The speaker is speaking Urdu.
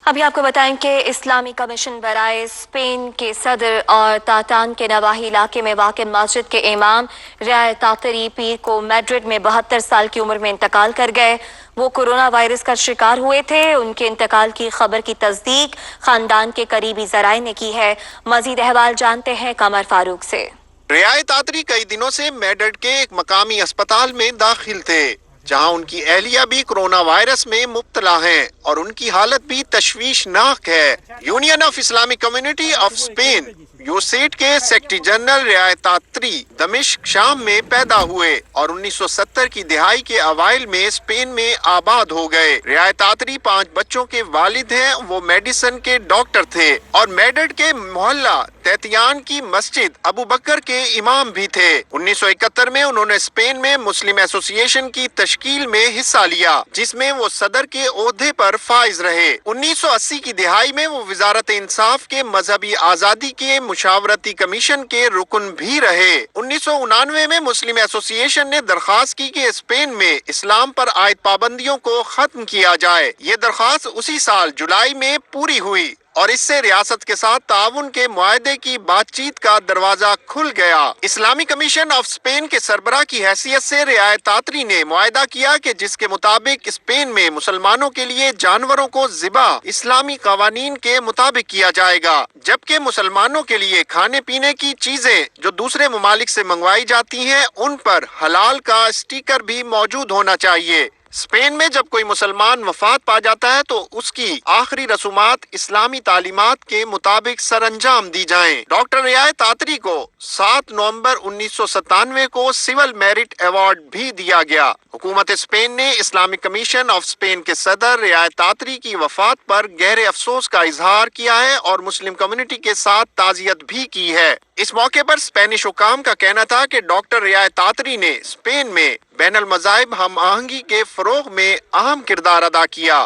ابھی آپ کو بتائیں کہ اسلامی کمیشن برائے اسپین کے صدر اور تاتان کے نواحی علاقے میں واقع مسجد کے امام ریئے تاتری پیر کو میڈرڈ میں 72 سال کی عمر میں انتقال کر گئے۔ وہ کرونا وائرس کا شکار ہوئے تھے۔ ان کے انتقال کی خبر کی تصدیق خاندان کے قریبی ذرائع نے کی ہے۔ مزید احوال جانتے ہیں قمرفاروق سے۔ ریئے تاتری کئی دنوں سے میڈرڈ کے ایک مقامی اسپتال میں داخل تھے، جہاں ان کی اہلیہ بھی کرونا وائرس میں مبتلا ہیں اور ان کی حالت بھی تشویشناک ہے۔ Union of Islamic community of Spain یوسیٹ کے سیکرٹری جنرل ریئے تاتری دمشق شام میں پیدا ہوئے اور 1970 کی دہائی کے اوائل میں اسپین میں آباد ہو گئے۔ ریئے تاتری 5 بچوں کے والد ہیں۔ وہ میڈیسن کے ڈاکٹر تھے اور میڈرڈ کے محلہ تیتیان کی مسجد ابو بکر کے امام بھی تھے۔ 1971 میں انہوں نے اسپین میں مسلم ایسوسی ایشن کی تشکیل میں حصہ لیا، جس میں وہ صدر کے عہدے پر فائز رہے۔ 1980 کی دہائی میں وہ وزارت انصاف کے مذہبی آزادی کے مشاورتی کمیشن کے رکن بھی رہے۔ 1999 میں مسلم ایسوسی ایشن نے درخواست کی کہ اسپین میں اسلام پر عائد پابندیوں کو ختم کیا جائے۔ یہ درخواست اسی سال جولائی میں پوری ہوئی اور اس سے ریاست کے ساتھ تعاون کے معاہدے کی بات چیت کا دروازہ کھل گیا۔ اسلامی کمیشن آف اسپین کے سربراہ کی حیثیت سے ریئے تاتری نے معاہدہ کیا کہ جس کے مطابق اسپین میں مسلمانوں کے لیے جانوروں کو ذبح اسلامی قوانین کے مطابق کیا جائے گا، جبکہ مسلمانوں کے لیے کھانے پینے کی چیزیں جو دوسرے ممالک سے منگوائی جاتی ہیں ان پر حلال کا اسٹیکر بھی موجود ہونا چاہیے۔ اسپین میں جب کوئی مسلمان وفات پا جاتا ہے تو اس کی آخری رسومات اسلامی تعلیمات کے مطابق سر انجام دی جائیں۔ ڈاکٹر ریئے تاتری کو 7 نومبر 1997 کو سول میرٹ ایوارڈ بھی دیا گیا۔ حکومت اسپین نے اسلامک کمیشن آف اسپین کے صدر ریئے تاتری کی وفات پر گہرے افسوس کا اظہار کیا ہے اور مسلم کمیونٹی کے ساتھ تعزیت بھی کی ہے۔ اس موقع پر اسپینش حکام کا کہنا تھا کہ ڈاکٹر ریئے تاتری نے اسپین میں بین المذاہب ہم آہنگی کے فروغ میں اہم کردار ادا کیا۔